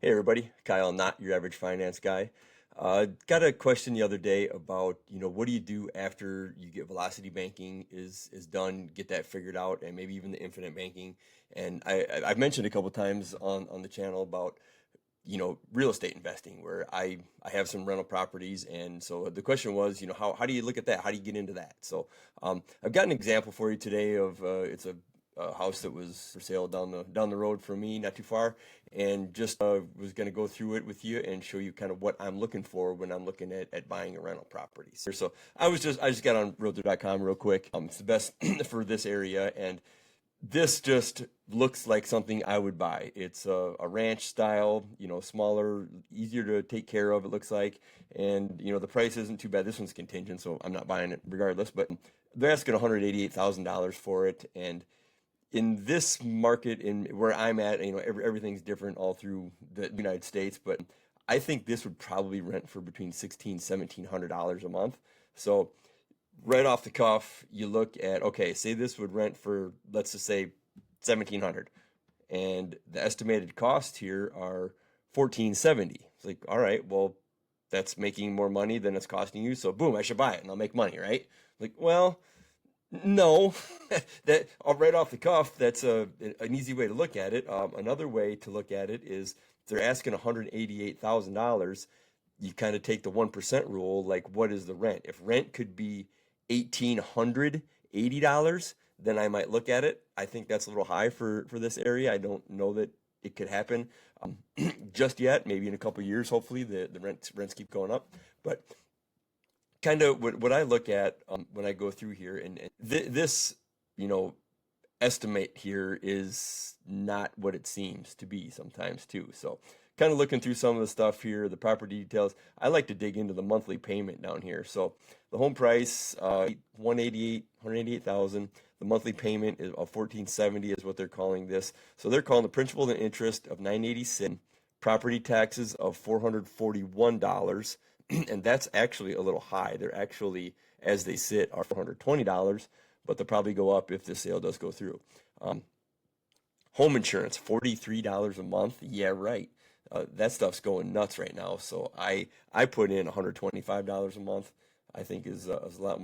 Hey everybody, Kyle, not your average finance guy. Got a question the other day about, what do you do after you get velocity banking is done, get that figured out, and maybe even the infinite banking. And I've mentioned a couple times on the channel about, real estate investing where I have some rental properties. And so the question was, how do you look at that? How do you get into that? So I've got an example for you today of it's a house that was for sale down the road from me, not too far, and just was going to go through it with you and show you kind of what I'm looking for when I'm looking at buying a rental property. So I just got on Realtor.com real quick. It's the best for this area, and this just looks like something I would buy. It's a ranch style, smaller, easier to take care of, it looks like. And, the price isn't too bad. This one's contingent, so I'm not buying it regardless. But they're asking $188,000 for it. And in this market, in where I'm at, everything's different all through the United States. But I think this would probably rent for between $1,600 to $1,700 a month. So right off the cuff, you look at, okay, say this would rent for, let's just say 1,700, and the estimated cost here are 1,470. It's like, all right, well, that's making more money than it's costing you, so boom, I should buy it and I'll make money, right? Like, well, no, that right off the cuff, that's an easy way to look at it. Another way to look at it is they're asking $188,000. You kind of take the 1% rule, like what is the rent? If rent could be $1,880, then I might look at it. I think that's a little high for this area. I don't know that it could happen just yet. Maybe in a couple years, hopefully the rents keep going up. But kind of what I look at when I go through here, and this, estimate here is not what it seems to be sometimes too. So kind of looking through some of the stuff here, the property details, I like to dig into the monthly payment down here. So the home price, 188,000. The monthly payment is of 1,470 is what they're calling this. So they're calling the principal and interest of 986, property taxes of $441, and that's actually a little high. They're actually, as they sit, are $420, but they'll probably go up if the sale does go through. Home insurance, $43 a month. Yeah, right. That stuff's going nuts right now. So I put in $125 a month. I think is a lot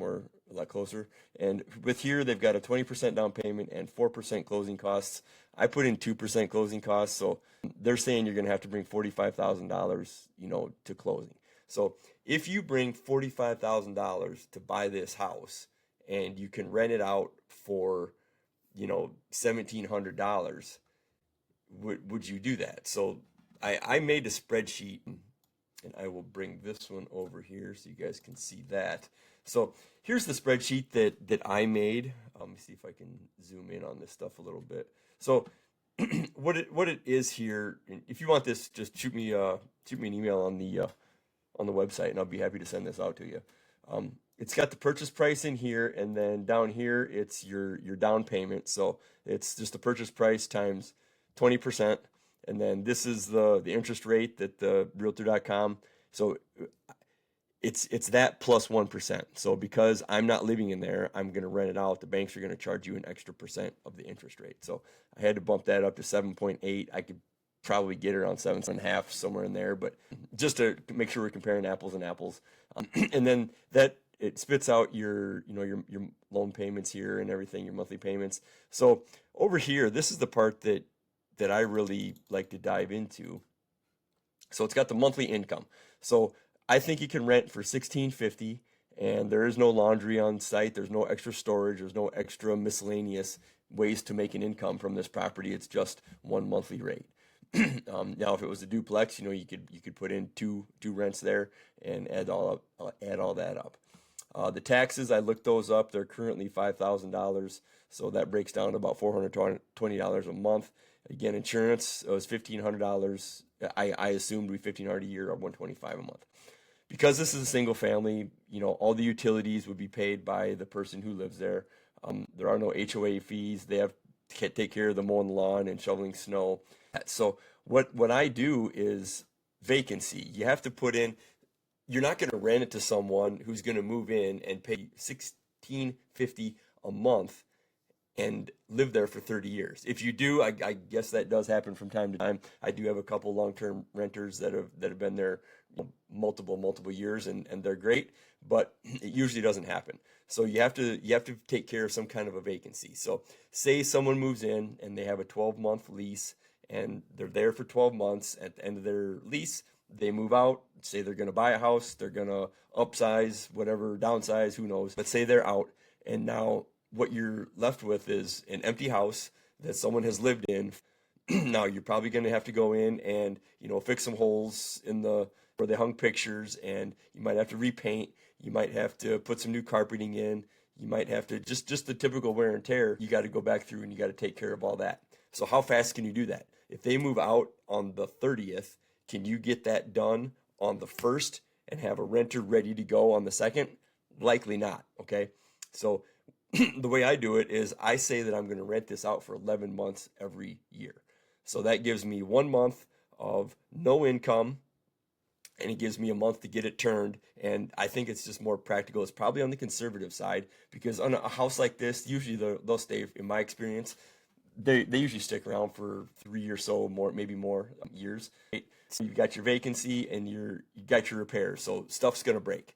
closer. And with here, they've got a 20% down payment and 4% closing costs. I put in 2% closing costs. So they're saying you're going to have to bring $45,000, to closing. So if you bring $45,000 to buy this house and you can rent it out for, $1,700, would you do that? So I made a spreadsheet, and I will bring this one over here so you guys can see that. So here's the spreadsheet that I made. Let me see if I can zoom in on this stuff a little bit. So what it is here, and if you want this, just shoot me an email on the website, and I'll be happy to send this out to you. It's got the purchase price in here, and then down here it's your down payment. So it's just the purchase price times 20%, and then this is the interest rate that the Realtor.com. So it's that plus 1%. So because I'm not living in there, I'm going to rent it out. The banks are going to charge you an extra percent of the interest rate. So I had to bump that up to 7.8. I could probably get it around 7.5, somewhere in there, but just to make sure we're comparing apples and apples. And then that it spits out your loan payments here and everything, your monthly payments. So over here, this is the part that I really like to dive into. So it's got the monthly income. So I think you can rent for $1,650, and there is no laundry on site. There's no extra storage. There's no extra miscellaneous ways to make an income from this property. It's just one monthly rate. Now, if it was a duplex, you could put in two rents there and add all that up. The taxes, I looked those up. They're currently $5,000, so that breaks down to about $420 a month. Again, insurance was $1,500. I assumed we $1,500 a year or $125 a month. Because this is a single family, all the utilities would be paid by the person who lives there. There are no HOA fees. They have to take care of the mowing the lawn and shoveling snow. So what I do is vacancy. You have to put in. You're not going to rent it to someone who's going to move in and pay $1,650 a month and live there for 30 years. If you do, I guess that does happen from time to time. I do have a couple long-term renters that have been there multiple years, and they're great, but it usually doesn't happen. So you have to take care of some kind of a vacancy. So say someone moves in and they have a 12-month lease and they're there for 12 months. At the end of their lease, they move out, say they're going to buy a house, they're going to upsize, whatever, downsize, who knows. But say they're out, and now what you're left with is an empty house that someone has lived in. Now you're probably going to have to go in and, fix some holes in where they hung pictures, and you might have to repaint. You might have to put some new carpeting in. You might have to just the typical wear and tear. You got to go back through and you got to take care of all that. So how fast can you do that? If they move out on the 30th, can you get that done on the 1st and have a renter ready to go on the 2nd? Likely not, okay? So the way I do it is I say that I'm going to rent this out for 11 months every year. So that gives me 1 month of no income, and it gives me a month to get it turned. And I think it's just more practical. It's probably on the conservative side, because on a house like this, usually they'll stay, in my experience, they usually stick around for 3 or so more, maybe more years. Right? So you've got your vacancy and you got your repairs. So stuff's going to break.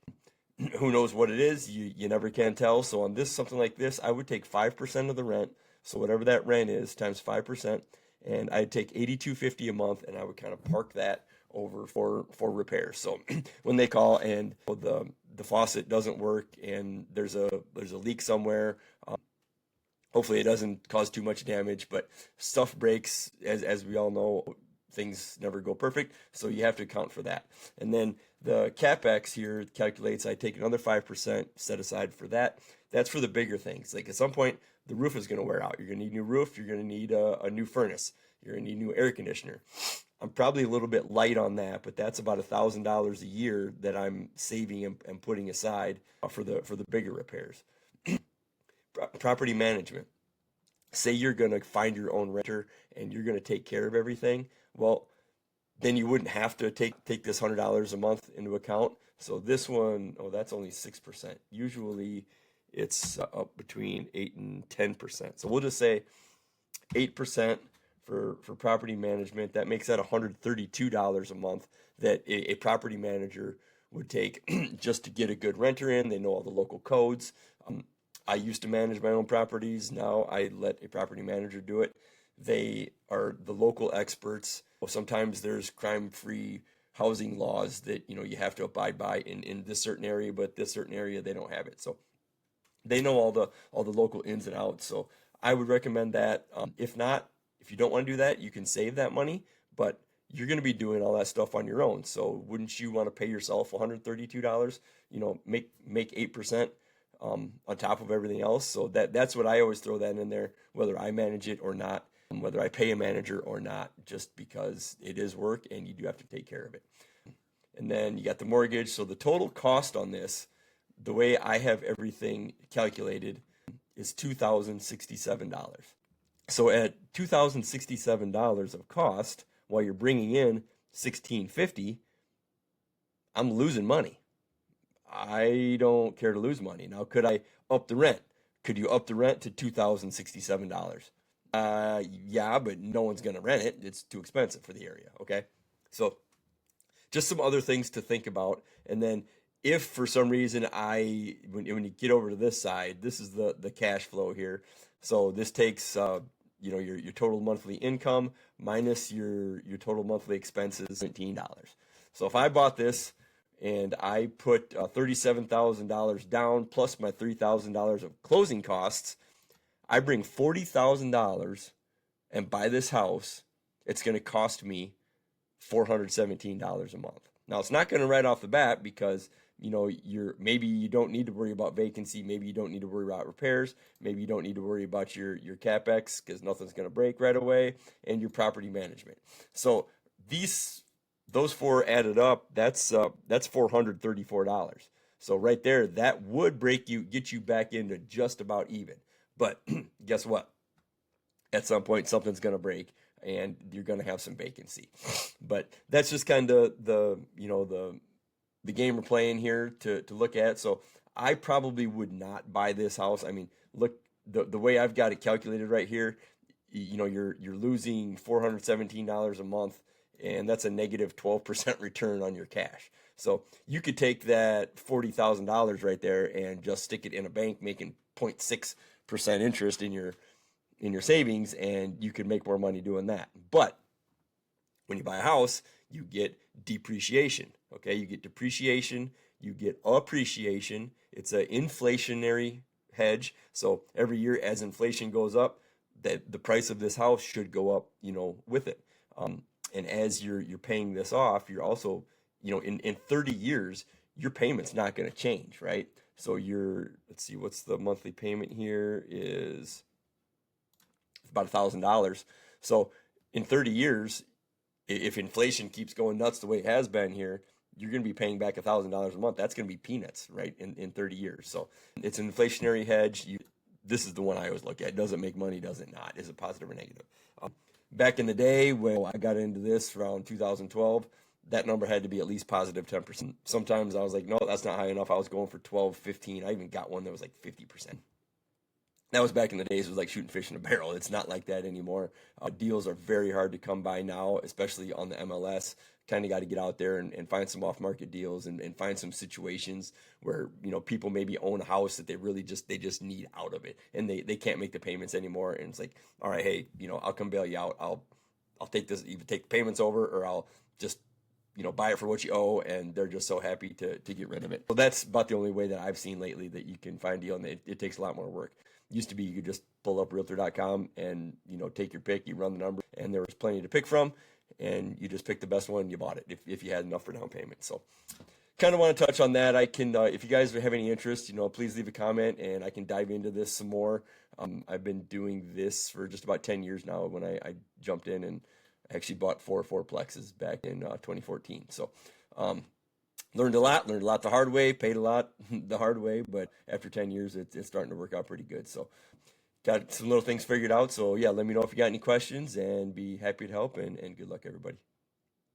Who knows what it is? You never can tell. So on something like this, I would take 5% of the rent. So whatever that rent is times 5%, and I'd take $82.50 a month, and I would kind of park that over for repairs. So when they call and the faucet doesn't work and there's a leak somewhere, hopefully it doesn't cause too much damage, but stuff breaks. As we all know, things never go perfect, so you have to account for that. And then the CapEx here calculates, I take another 5% set aside for that. That's for the bigger things. Like at some point, the roof is going to wear out. You're going to need a new roof. You're going to need a new furnace. You're going to need a new air conditioner. I'm probably a little bit light on that, but that's about $1,000 a year that I'm saving and putting aside for the bigger repairs. Property management. Say you're going to find your own renter and you're going to take care of everything. Well, then you wouldn't have to take this $100 a month into account. So this one, that's only 6%. Usually it's up between 8 and 10%. So we'll just say 8% for property management. That makes that $132 a month that a property manager would take just to get a good renter in. They know all the local codes. I used to manage my own properties. Now I let a property manager do it. They are the local experts. Sometimes there's crime-free housing laws that you have to abide by in this certain area, but this certain area they don't have it. So they know all the local ins and outs. So I would recommend that. If not, if you don't want to do that, you can save that money, but you're going to be doing all that stuff on your own. So wouldn't you want to pay yourself $132? Make 8%. On top of everything else. So that's what I always throw that in there, whether I manage it or not, whether I pay a manager or not, just because it is work and you do have to take care of it. And then you got the mortgage. So the total cost on this, the way I have everything calculated, is $2,067. So at $2,067 of cost, while you're bringing in $1,650, I'm losing money. I don't care to lose money. Now, could I up the rent? Could you up the rent to $2,067? Yeah, but no one's going to rent it. It's too expensive for the area, okay? So just some other things to think about. And then if for some reason when you get over to this side, this is the cash flow here. So this takes, your total monthly income minus your total monthly expenses, $17. So if I bought this and I put $37,000 down plus my $3,000 of closing costs, I bring $40,000 and buy this house. It's going to cost me $417 a month. Now it's not going to right off the bat because maybe you don't need to worry about vacancy, maybe you don't need to worry about repairs, maybe you don't need to worry about your CapEx because nothing's going to break right away, and your property management. So those four added up, that's $434. So right there, that would get you back into just about even. But guess what? At some point, something's going to break, and you're going to have some vacancy. But that's just kind of the game we're playing here to look at. So I probably would not buy this house. I mean, look, the way I've got it calculated right here, you know, you're losing $417 a month, and that's a negative 12% return on your cash. So you could take that $40,000 right there and just stick it in a bank, making 0.6% interest in your savings, and you could make more money doing that. But when you buy a house, you get depreciation. Okay, you get depreciation, you get appreciation. It's an inflationary hedge. So every year as inflation goes up, that the price of this house should go up, you know, with it. And as you're paying this off, you're also, you know, in 30 years, your payment's not going to change, right? So let's see, what's the monthly payment here is about $1,000. So in 30 years, if inflation keeps going nuts the way it has been here, you're going to be paying back $1,000 a month. That's going to be peanuts, right? In 30 years. So it's an inflationary hedge. This is the one I always look at. Does it make money? Does it not? Is it positive or negative? Back in the day when I got into this around 2012, that number had to be at least positive 10%. Sometimes I was like, no, that's not high enough. I was going for 12, 15. I even got one that was like 50%. That was back in the days. It was like shooting fish in a barrel. It's not like that anymore. Deals are very hard to come by now, especially on the MLS. Kind of got to get out there and find some off-market deals and find some situations where, you know, people maybe own a house that they just need out of it, and they can't make the payments anymore. And it's like, all right, hey, you know, I'll come bail you out. I'll take this, either take the payments over, or I'll just, you know, buy it for what you owe, and they're just so happy to get rid of it. So that's about the only way that I've seen lately that you can find a deal, and it takes a lot more work. Used to be you could just pull up realtor.com and, you know, take your pick, you run the number, and there was plenty to pick from, and you just picked the best one and you bought it if you had enough for down payment. So kind of want to touch on that. I can, if you guys have any interest, you know, please leave a comment and I can dive into this some more. I've been doing this for just about 10 years now. When I jumped in and actually bought 4 fourplexes back in 2014. So learned a lot the hard way, paid a lot the hard way, but after 10 years, it's starting to work out pretty good. So got some little things figured out. So yeah, let me know if you got any questions, and be happy to help, and good luck, everybody.